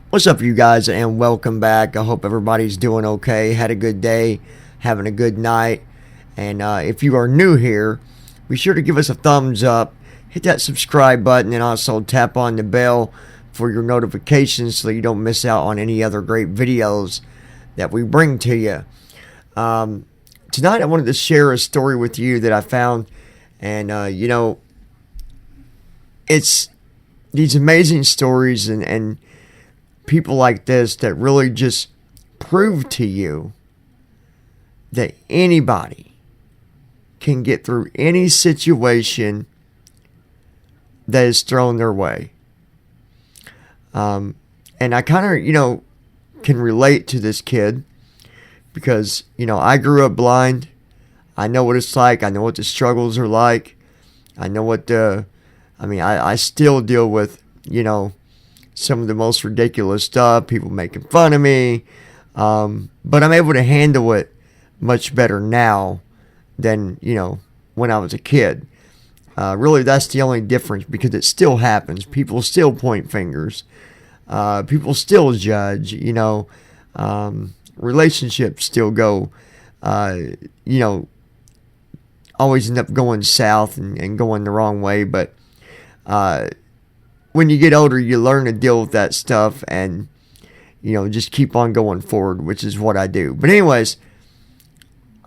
What's up, you guys, and welcome back. I hope everybody's doing okay, had a good day, having a good night. And if you are new here, be sure to give us a thumbs up, hit that subscribe button, and also tap on the bell for your notifications so you don't miss out on any other great videos that we bring to you. Tonight, I wanted to share a story with you that I found, and it's these amazing stories and people like this that really just prove to you that anybody can get through any situation that is thrown their way. And I kind of, can relate to this kid because, I grew up blind. I know what it's like. I know what the struggles are like. I know I still deal with, some of the most ridiculous stuff, people making fun of me. But I'm able to handle it much better now than, when I was a kid. Really, that's the only difference because it still happens. People still point fingers. People still judge, relationships still go, always end up going south and going the wrong way. But when you get older, you learn to deal with that stuff and, just keep on going forward, which is what I do. But anyways,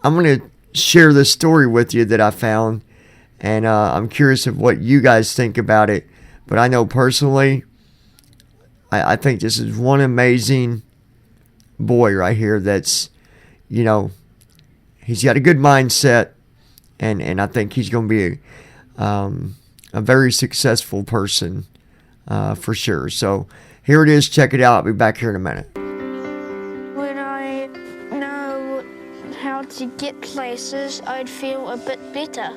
I'm going to share this story with you that I found, and I'm curious of what you guys think about it. But I know personally, I think this is one amazing boy right here that's, he's got a good mindset, and I think he's going to be a very successful person. For sure. So here it is. Check it out. I'll be back here in a minute. When I know how to get places, I'd feel a bit better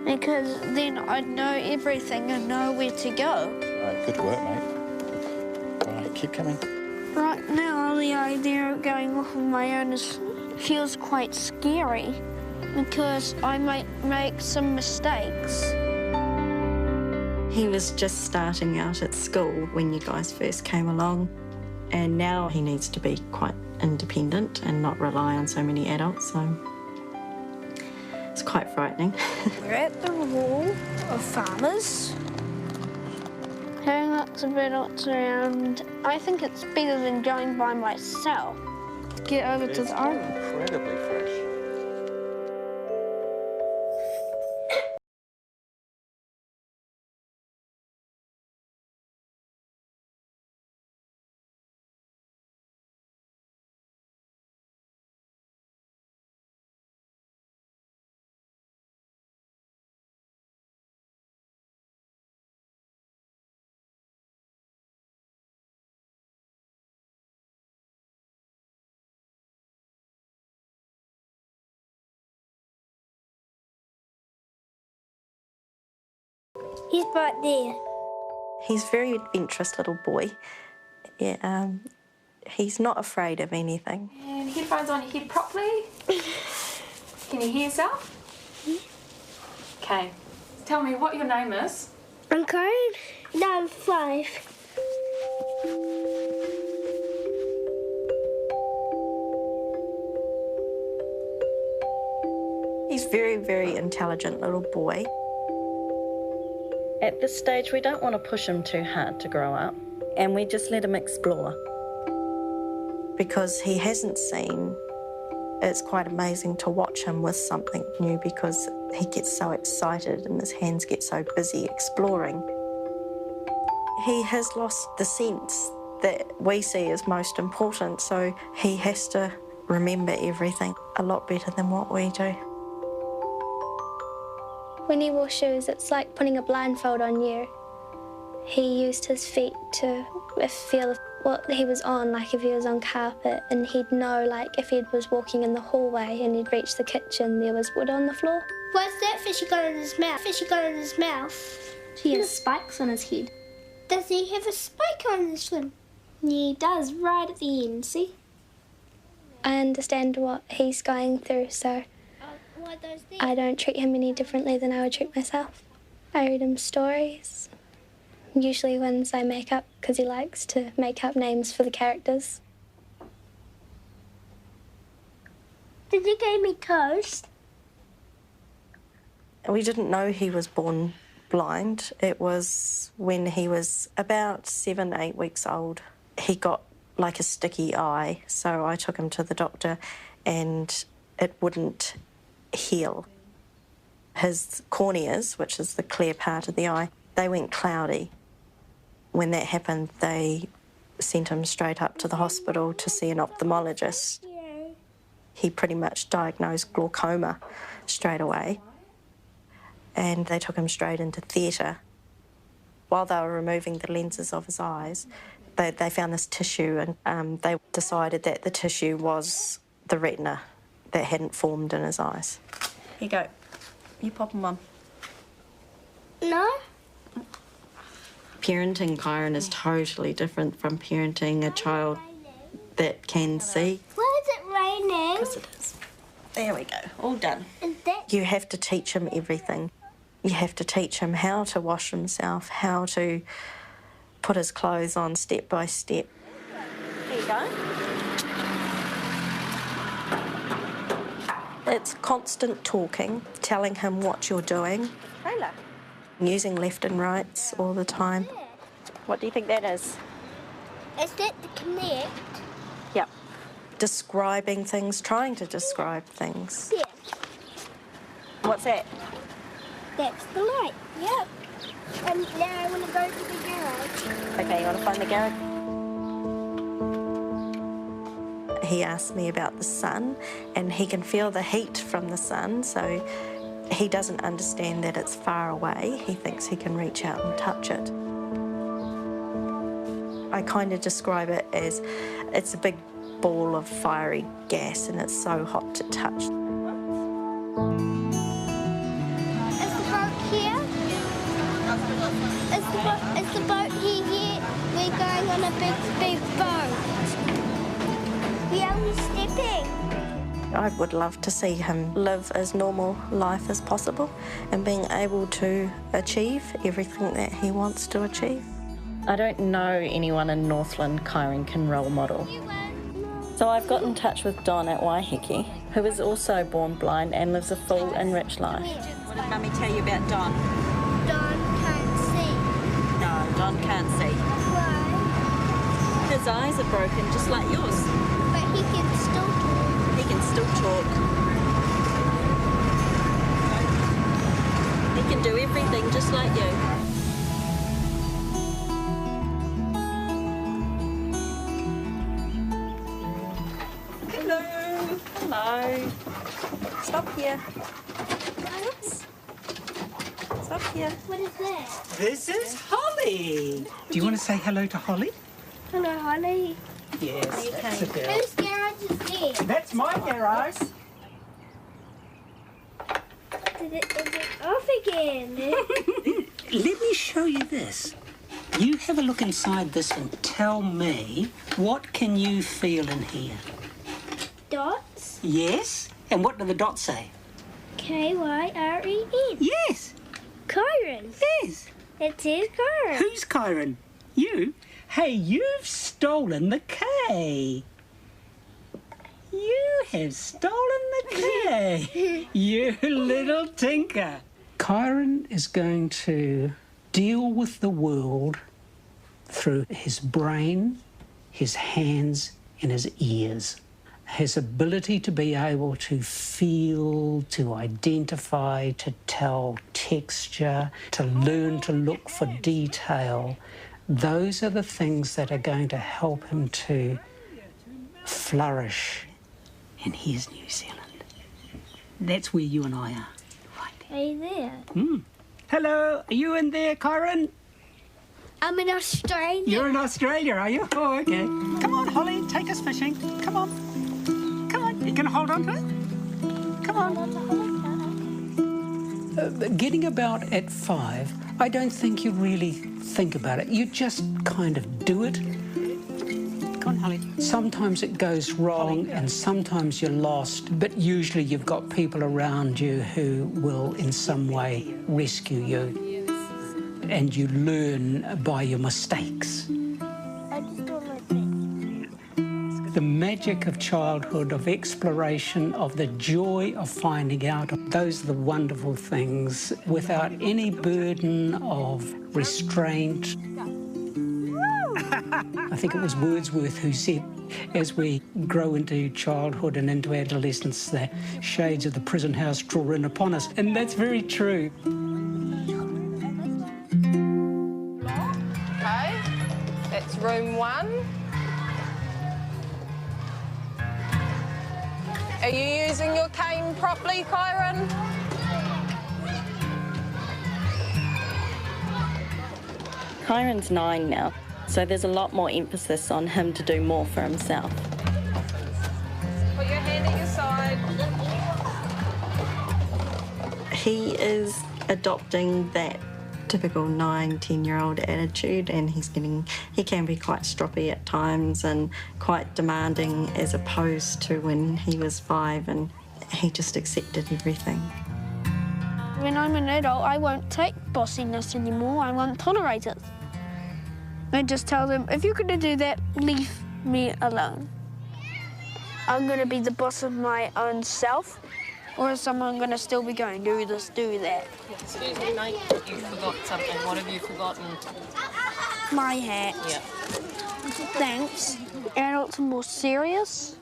because then I'd know everything and know where to go. Right, good work, mate. All right, keep coming. Right now, the idea of going off on my own feels quite scary because I might make some mistakes. He was just starting out at school when you guys first came along, and now he needs to be quite independent and not rely on so many adults, so it's quite frightening. We're at the wall of farmers. Having lots of adults around, I think it's better than going by myself. Get over to the island. Incredibly fresh. He's right there. He's a very adventurous little boy. Yeah, he's not afraid of anything. And headphones on your head properly. Can you hear yourself? Okay. Tell me what your name is. I'm Karen. Now I'm 5. He's a very, very intelligent little boy. At this stage, we don't want to push him too hard to grow up, and we just let him explore. Because he hasn't seen, it's quite amazing to watch him with something new because he gets so excited and his hands get so busy exploring. He has lost the sense that we see as most important, so he has to remember everything a lot better than what we do. When he wore shoes, it's like putting a blindfold on you. He used his feet to feel what he was on, like if he was on carpet, and he'd know, like, if he was walking in the hallway and he'd reach the kitchen, there was wood on the floor. What's that fish he got in his mouth? Fish he got in his mouth? He has spikes on his head. Does he have a spike on his swim? He does, right at the end, see? I understand what he's going through, so What those things? I don't treat him any differently than I would treat myself. I read him stories, usually wins I make up because he likes to make up names for the characters. Did you give me toast? We didn't know he was born blind. It was when he was about 7, 8 weeks old. He got like a sticky eye, so I took him to the doctor and it wouldn't heal. His corneas, which is the clear part of the eye, they went cloudy. When that happened, they sent him straight up to the hospital to see an ophthalmologist. He pretty much diagnosed glaucoma straight away, and they took him straight into theatre. While they were removing the lenses of his eyes, they found this tissue, and they decided that the tissue was the retina that hadn't formed in his eyes. Here you go. You pop him on. No. Parenting Kyron is totally different from parenting a child that can see. Why is it raining? Because it is. There we go. All done. Is that... You have to teach him everything. You have to teach him how to wash himself, how to put his clothes on step by step. There you go. It's constant talking, telling him what you're doing. Taylor. Using left and rights all the time. What do you think that is? Is that the connect? Yep. Describing things, trying to describe things. Yeah. What's that? That's the light. Yep. And now I want to go to the garage. Okay, you want to find the garage? He asked me about the sun, and he can feel the heat from the sun, so he doesn't understand that it's far away. He thinks he can reach out and touch it. I kind of describe it as it's a big ball of fiery gas and it's so hot to touch. Is the boat here? Is the boat here yet? We're going on a big boat. We are stepping. I would love to see him live as normal life as possible and being able to achieve everything that he wants to achieve. I don't know anyone in Northland Kyron can role model. So I've got in touch with Don at Waiheke, who is also born blind and lives a full and rich life. What did Mummy tell you about Don? Don can't see. No, Don can't see. Why? His eyes are broken just like yours. But he can still talk. He can still talk. He can do everything just like you. Hello. Hello. Stop here. Stop here. What is that? This is Holly. Do you want to say hello to Holly? Hello, Holly. Yes, that's the girl. Whose garage is this? That's my garage. Is it off again? Let me show you this. You have a look inside this and tell me, what can you feel in here? Dots? Yes? And what do the dots say? Kyren. Yes. Kyron. Yes. It says Kyron. Who's Kyron? You? Hey, you've stolen the K. You have stolen the K. You little tinker. Kyron is going to deal with the world through his brain, his hands, and his ears. His ability to be able to feel, to identify, to tell texture, to learn to look for detail. Those are the things that are going to help him to flourish. And here's New Zealand. That's where you and I are. Right Are you there? Hello, are you in there, Kyron? I'm in Australia. You're in Australia, are you? Oh, okay. Come on, Holly, take us fishing. Come on. Come on. You gonna hold on to it? Come on. Getting about at 5, I don't think you really think about it. You just kind of do it. Come on, Holly. Sometimes it goes wrong and sometimes you're lost, but usually you've got people around you who will in some way rescue you. and you learn by your mistakes. I just don't like it. The magic of childhood, of exploration, of the joy of finding out, those are the wonderful things without any burden of restraint. I think it was Wordsworth who said, as we grow into childhood and into adolescence, the shades of the prison house draw in upon us. And that's very true. Okay, that's room 1. Are you using your cane properly, Kyron? Kyron's 9 now, so there's a lot more emphasis on him to do more for himself. Put your hand at your side. He is adopting that typical 9-10-year-old attitude, and he can be quite stroppy at times and quite demanding, as opposed to when he was 5 and he just accepted everything. When I'm an adult, I won't take bossiness anymore. I won't tolerate it. I just tell them, if you're going to do that, leave me alone. I'm going to be the boss of my own self, or is someone going to still be going, do this, do that? Excuse me, mate, you forgot something. What have you forgotten? My hat. Yeah. Thanks. Adults are more serious.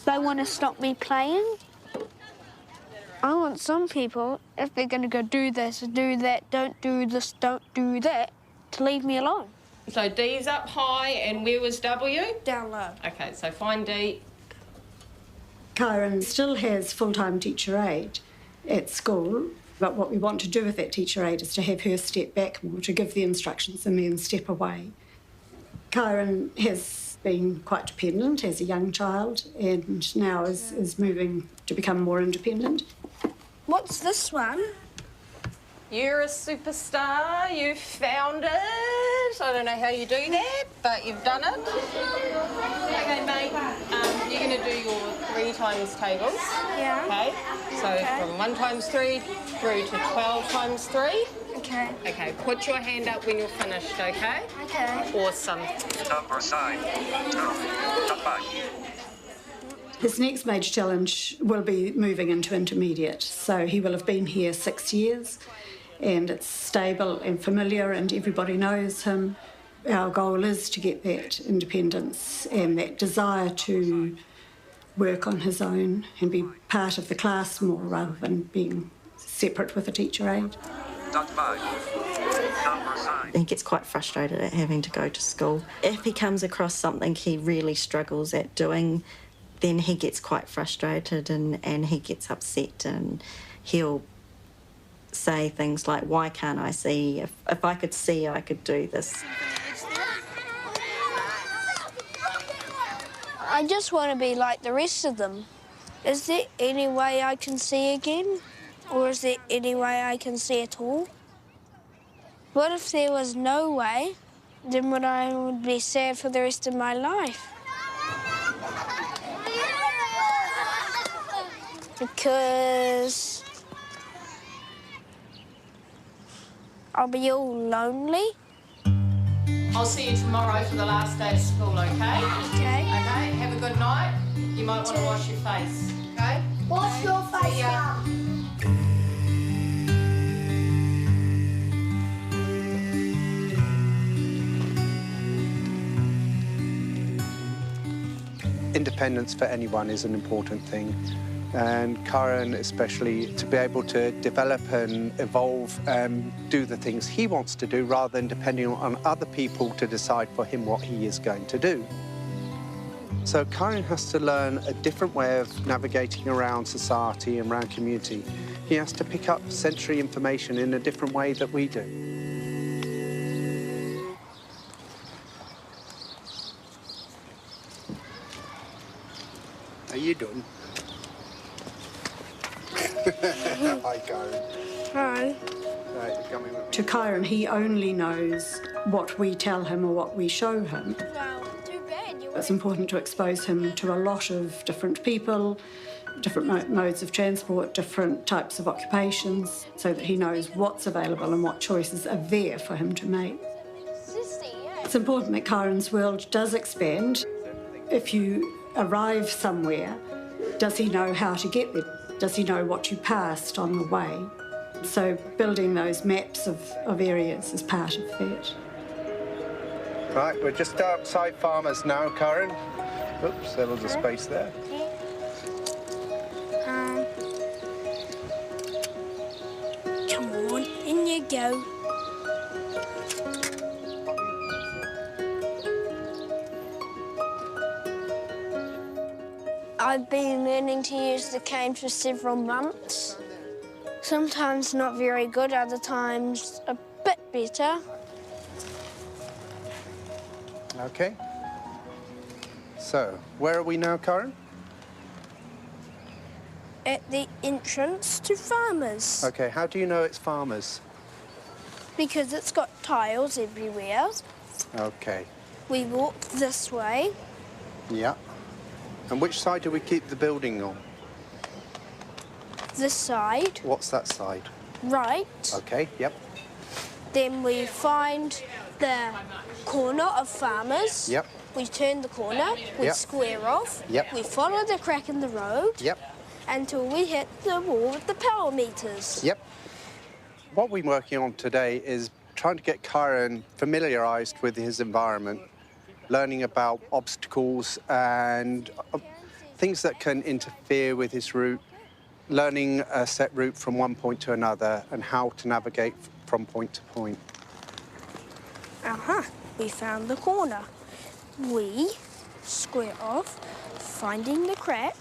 They want to stop me playing. I want some people, if they're going to go do this, do that, don't do this, don't do that, to leave me alone. So D's up high, and where was W? Down low. Okay, so find D. Kyron still has full-time teacher aide at school, but what we want to do with that teacher aide is to have her step back more, to give the instructions and then step away. Kyron has been quite dependent as a young child and now is moving to become more independent. What's this one? You're a superstar, you found it. I don't know how you do that, but you've done it. Okay, mate, you're going to do your 3 times tables. Yeah. Okay, so from 1 times 3 through to 12 times 3. Okay. Okay, put your hand up when you're finished, okay? Okay. Awesome. Number sign. His next major challenge will be moving into intermediate, so he will have been here 6 years and it's stable and familiar and everybody knows him. Our goal is to get that independence and that desire to work on his own and be part of the class more rather than being separate with a teacher aide. He gets quite frustrated at having to go to school. If he comes across something he really struggles at doing, then he gets quite frustrated and he gets upset and he'll say things like, why can't I see? If I could see, I could do this. I just want to be like the rest of them. Is there any way I can see again? Or is there any way I can see at all? What if there was no way? Then I would be sad for the rest of my life. Because I'll be all lonely. I'll see you tomorrow for the last day of school, okay? Okay. Okay, have a good night. You might want to wash your face, okay? Wash your face now. Independence for anyone is an important thing, and Kyron especially, to be able to develop and evolve and do the things he wants to do rather than depending on other people to decide for him what he is going to do. So Kyron has to learn a different way of navigating around society and around community. He has to pick up sensory information in a different way that we do. How you doing? Hi, Kyron. Hi. Right, you're coming with me. To Kyron, he only knows what we tell him or what we show him. Well, too bad. It's important to expose him to a lot of different people different modes of transport, different types of occupations, so that he knows what's available and what choices are there for him to make. It's important that Kyron's world does expand. If you arrive somewhere, does he know how to get there? Does he know what you passed on the way? So building those maps of areas is part of that. Right, we're just outside Farmers now, Kyron. Oops, there was a space there. Come on, in you go. I've been learning to use the cane for several months. Sometimes not very good, other times a bit better. Okay. So, where are we now, Kyron? At the entrance to Farmers. Okay, how do you know it's Farmers? Because it's got tiles everywhere. Okay. We walk this way. Yeah. And which side do we keep the building on? This side. What's that side? Right. Okay, yep. Then we find the corner of Farmers. Yep. We turn the corner, we Yep. square off, Yep. we follow the crack in the road Yep. until we hit the wall with the power meters. Yep. What we're working on today is trying to get Kyron familiarised with his environment, learning about obstacles and things that can interfere with his route, learning a set route from one point to another and how to navigate from point to point. We found the corner. We square off, finding the crack.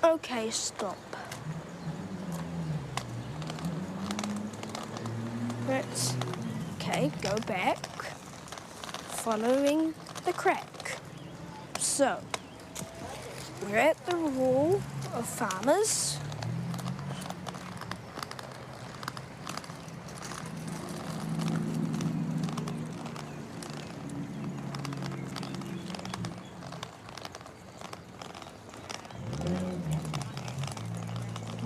Okay, stop. Okay, go back, following the crack. So, we're at the wall of Farmers.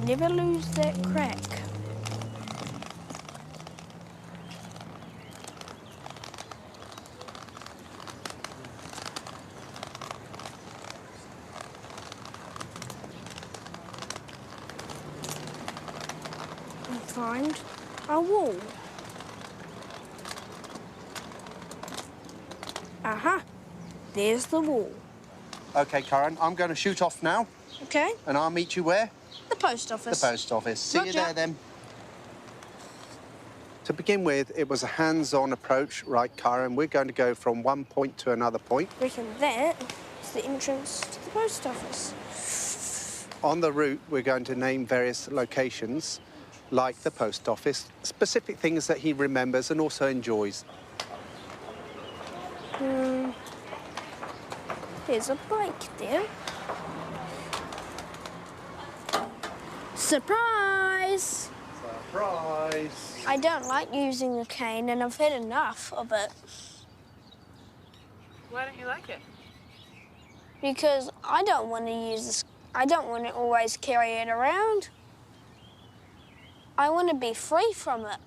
Never lose that crack. And find a wall. There's the wall. Okay, Kyron, I'm going to shoot off now. Okay. And I'll meet you where? The post office. The post office. See you Roger. there then. To begin with, it was a hands-on approach, right, Kyron? We're going to go from one point to another point. Reckon that is the entrance to the post office. On the route, we're going to name various locations, like the post office, specific things that he remembers and also enjoys. There's a bike there. Surprise! Surprise! I don't like using a cane and I've had enough of it. Why don't you like it? Because I don't want to use this, I don't want to always carry it around. I want to be free from it.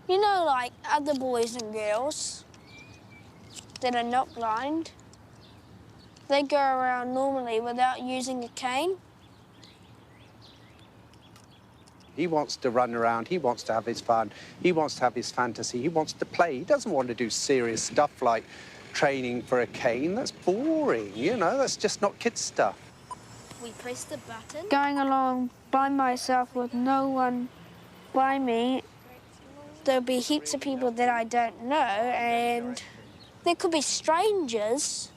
You know, like other boys and girls that are not blind, they go around normally without using a cane. He wants to run around, he wants to have his fun, he wants to have his fantasy, he wants to play. He doesn't want to do serious stuff like training for a cane. That's boring, you know, that's just not kids' stuff. We press the button. Going along by myself with no one by me, There'll be heaps of people that I don't know, and there could be strangers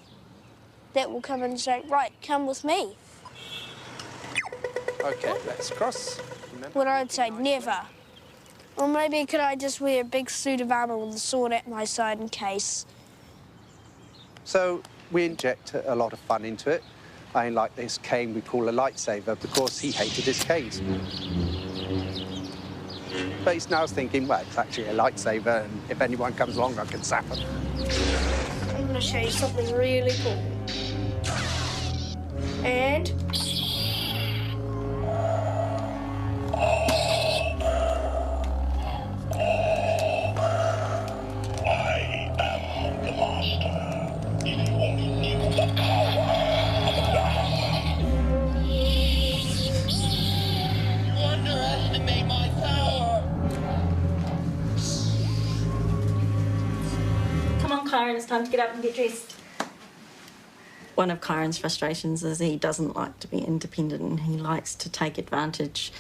that will come and say, right, come with me. Okay, let's cross. What I'd say, never. Or maybe could I just wear a big suit of armour with a sword at my side in case? So we inject a lot of fun into it. I mean, like this cane we call a lightsaber because he hated his canes. But he's now thinking, well, it's actually a lightsaber, and if anyone comes along, I can zap them. I'm going to show you something really cool. And... Kyron, it's time to get up and get dressed. One of Kyron's frustrations is he doesn't like to be independent and he likes to take advantage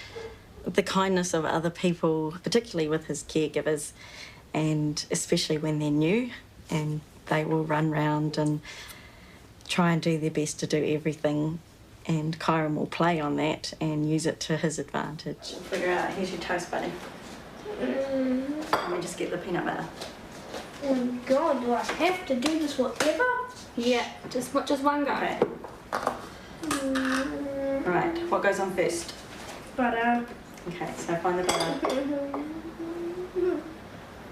of the kindness of other people, particularly with his caregivers, and especially when they're new, and they will run round and try and do their best to do everything, and Kyron will play on that and use it to his advantage. Figure out, here's your toast, buddy. Let me just get the peanut butter. Oh God, do I have to do this whatever? Yeah, just one go. Okay. Right, what goes on first? Butter. Okay, so find the butter.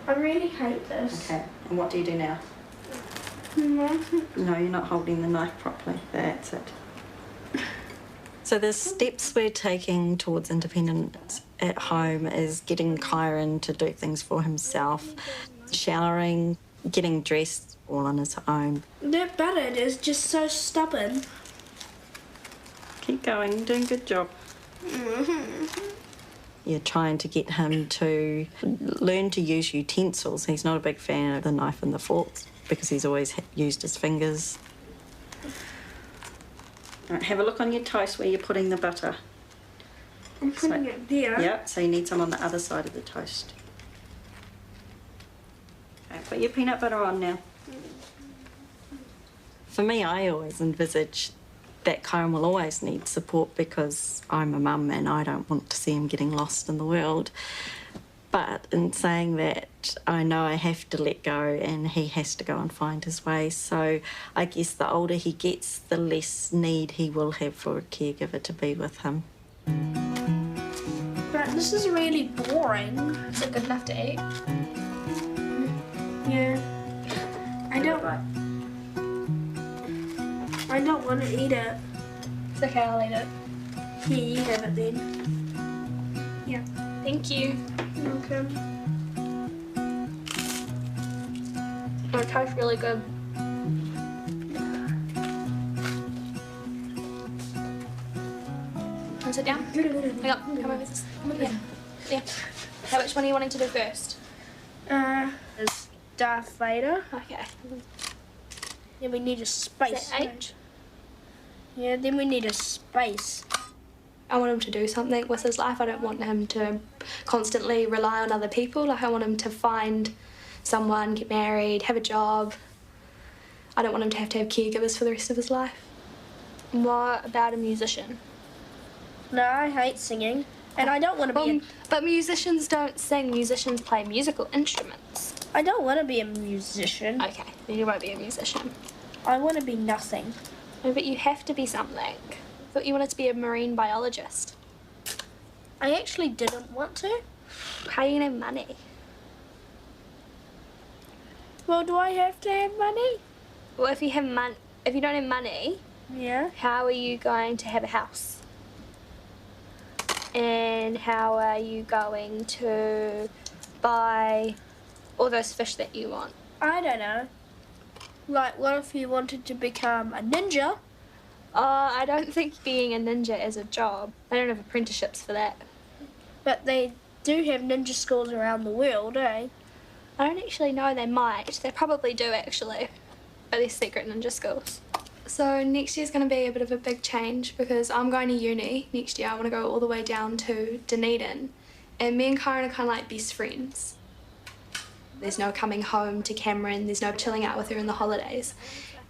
I really hate this. Okay, and what do you do now? No, you're not holding the knife properly. That's it. So the steps we're taking towards independence at home is getting Kyron to do things for himself, showering, getting dressed all on his own. That butter is just so stubborn. Keep going, you're doing a good job. You're trying to get him to learn to use utensils. He's not a big fan of the knife and the forks because he's always used his fingers. All right, have a look on your toast where you're putting the butter. I'm putting it there. Yeah, so you need some on the other side of the toast. Okay, put your peanut butter on now. For me, I always envisage that Kyron will always need support because I'm a mum and I don't want to see him getting lost in the world. But in saying that, I know I have to let go and he has to go and find his way. So I guess the older he gets, the less need he will have for a caregiver to be with him. But this is really boring. Is it good enough to eat? Yeah. I don't want to eat it. It's okay, I'll eat it. Here, you have it then. Yeah. Thank you. Okay. It tastes really good. Want to sit down? Hang on, come over this. Yeah. Yeah. Okay, which one are you wanting to do first? It's Darth Vader. Okay. Then we need a space. H. Yeah, then we need a space. I want him to do something with his life. I don't want him to constantly rely on other people. Like, I want him to find someone, get married, have a job. I don't want him to have caregivers for the rest of his life. What about a musician? No, I hate singing. And I don't want to be But musicians don't sing. Musicians play musical instruments. I don't want to be a musician. Okay, then you won't be a musician. I want to be nothing. No, but you have to be something. I thought you wanted to be a marine biologist. I actually didn't want to. How are you going to have money? Well, do I have to have money? Well, if you don't have money, yeah, how are you going to have a house? And how are you going to buy all those fish that you want? I don't know. Like, what if you wanted to become a ninja? I don't think being a ninja is a job. They don't have apprenticeships for that. But they do have ninja schools around the world, eh? I don't actually know. They might. They probably do, actually. But they're secret ninja schools. So next year's going to be a bit of a big change because I'm going to uni next year. I want to go all the way down to Dunedin. And me and Kyron are kind of like best friends. There's no coming home to Cameron. There's no chilling out with her in the holidays.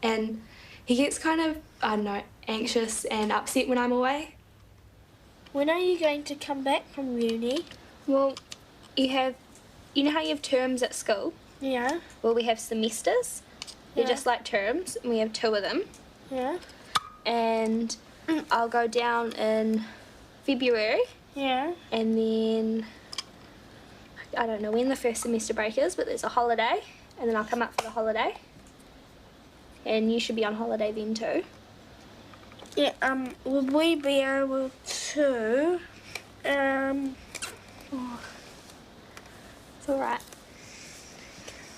And he gets kind of, I don't know, anxious and upset when I'm away. When are you going to come back from uni? Well, you know how you have terms at school? Yeah. Well, we have semesters. They're just like terms, and we have 2 of them. Yeah. And I'll go down in February. Yeah. And then I don't know when the first semester break is, but there's a holiday, and then I'll come up for the holiday. And you should be on holiday then too. Yeah, would we be able to, Oh. It's alright.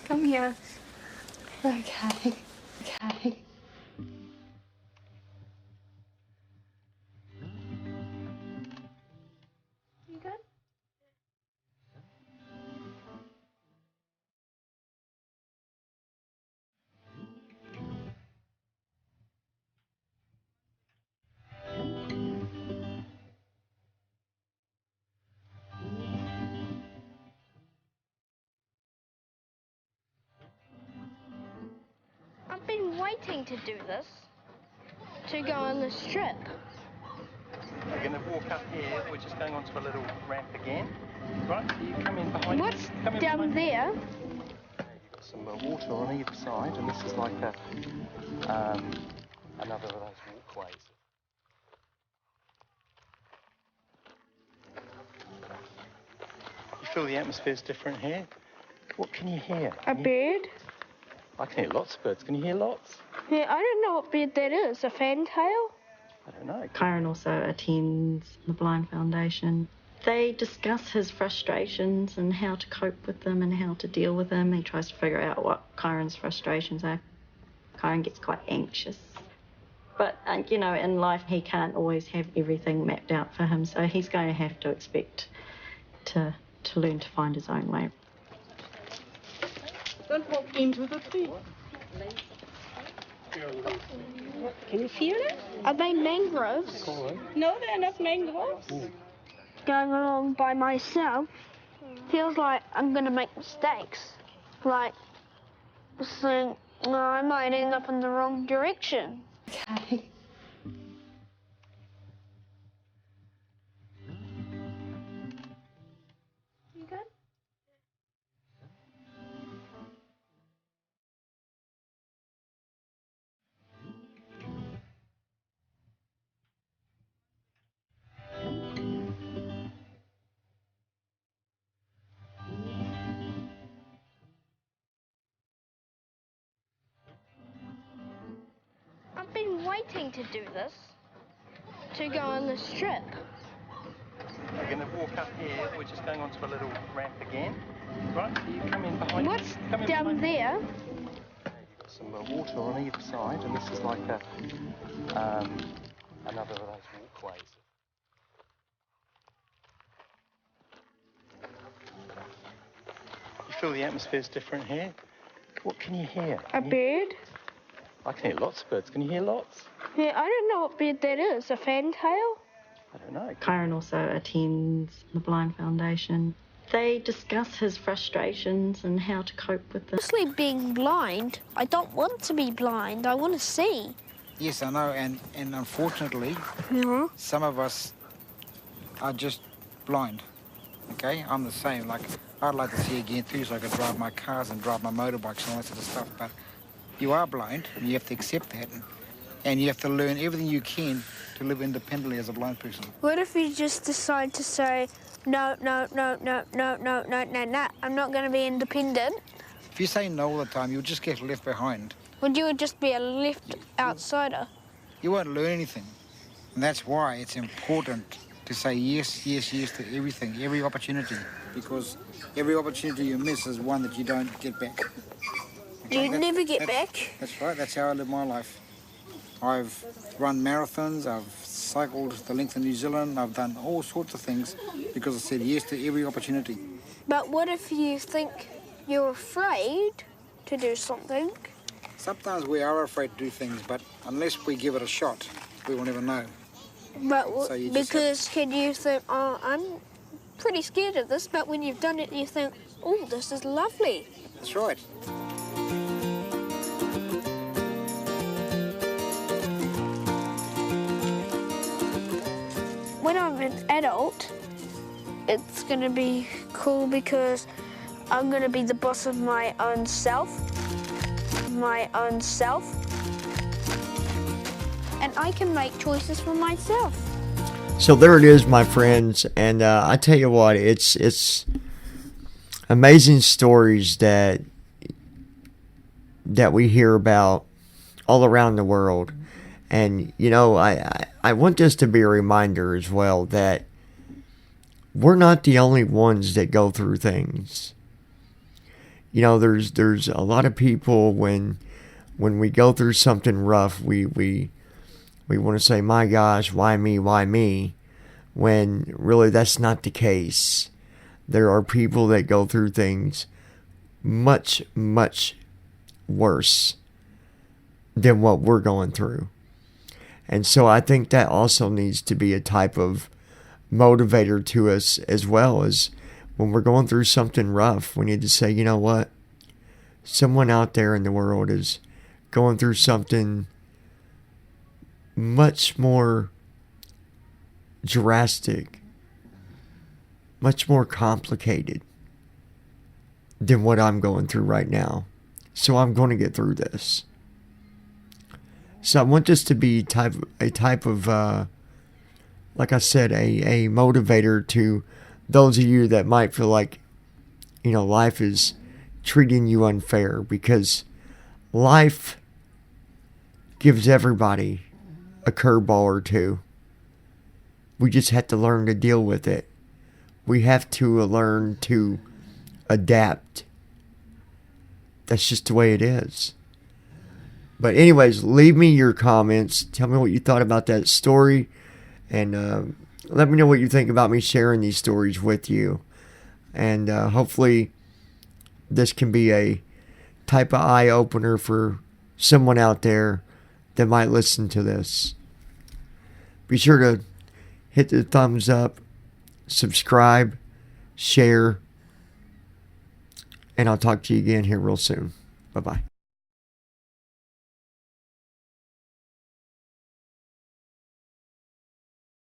Come here. Okay. Okay. You good? I've been waiting to do this, to go on this trip. We're going to walk up here. We're just going onto a little ramp again. Right, so you come in behind me. What's Come in down behind me. there? You've got some water on either side, and this is like a another of those walkways. You feel the atmosphere's different here? What can you hear? A bird? I can hear lots of birds. Can you hear lots? Yeah, I don't know what bird that is. A fantail? I don't know. Kyron also attends the Blind Foundation. They discuss his frustrations and how to cope with them and how to deal with them. He tries to figure out what Kyron's frustrations are. Kyron gets quite anxious. But, you know, in life he can't always have everything mapped out for him, so he's going to have to expect to learn to find his own way. Don't walk into the tree. Can you feel it? Are they mangroves? No, they're not mangroves. Going along by myself feels like I'm going to make mistakes. Like, saying, no, I might end up in the wrong direction. Okay. You good? I've been waiting to do this, to go on this trip. We're going to walk up here. We're just going onto a little ramp again. Right, so you come in behind me. What's Come in down behind me. there? You've got some water on either side, and this is like a another of those walkways. You feel the atmosphere's different here? What can you hear? A bird? I can hear lots of birds. Can you hear lots? Yeah, I don't know what bird that is. A fantail? I don't know. Kyron also attends the Blind Foundation. They discuss his frustrations and how to cope with them. Mostly being blind. I don't want to be blind. I want to see. Yes, I know, and unfortunately, some of us are just blind, okay? I'm the same. Like, I'd like to see again too, so I could drive my cars and drive my motorbikes and all that sort of stuff, but you are blind, and you have to accept that, and you have to learn everything you can to live independently as a blind person. What if you just decide to say, no, no, no, no, no, no, no, no, no, I'm not going to be independent? If you say no all the time, you'll just get left behind. Would you just be a left outsider? You won't learn anything, and that's why it's important to say yes, yes, yes to everything, every opportunity, because every opportunity you miss is one that you don't get back. You never get back? That's right, that's how I live my life. I've run marathons, I've cycled the length of New Zealand, I've done all sorts of things because I said yes to every opportunity. But what if you think you're afraid to do something? Sometimes we are afraid to do things, but unless we give it a shot, we will never know. But So you just because can you think, oh, I'm pretty scared of this, but when you've done it, you think, oh, this is lovely. That's right. When I'm an adult, it's going to be cool because I'm going to be the boss of my own self. my own self. And I can make choices for myself. So there it is, my friends. And I tell you what, it's amazing stories that we hear about all around the world. And, you know, I want this to be a reminder as well that we're not the only ones that go through things. You know, there's a lot of people when we go through something rough, we want to say, my gosh, why me? When really that's not the case. There are people that go through things much, much worse than what we're going through. And so I think that also needs to be a type of motivator to us, as well as when we're going through something rough, we need to say, you know what? Someone out there in the world is going through something much more drastic, much more complicated than what I'm going through right now. So I'm going to get through this. So I want this to be a type of, like I said, a motivator to those of you that might feel like, you know, life is treating you unfair, because life gives everybody a curveball or two. We just have to learn to deal with it. We have to learn to adapt. That's just the way it is. But anyways, leave me your comments. Tell me what you thought about that story. And let me know what you think about me sharing these stories with you. And hopefully this can be a type of eye-opener for someone out there that might listen to this. Be sure to hit the thumbs up, subscribe, share, and I'll talk to you again here real soon. Bye-bye.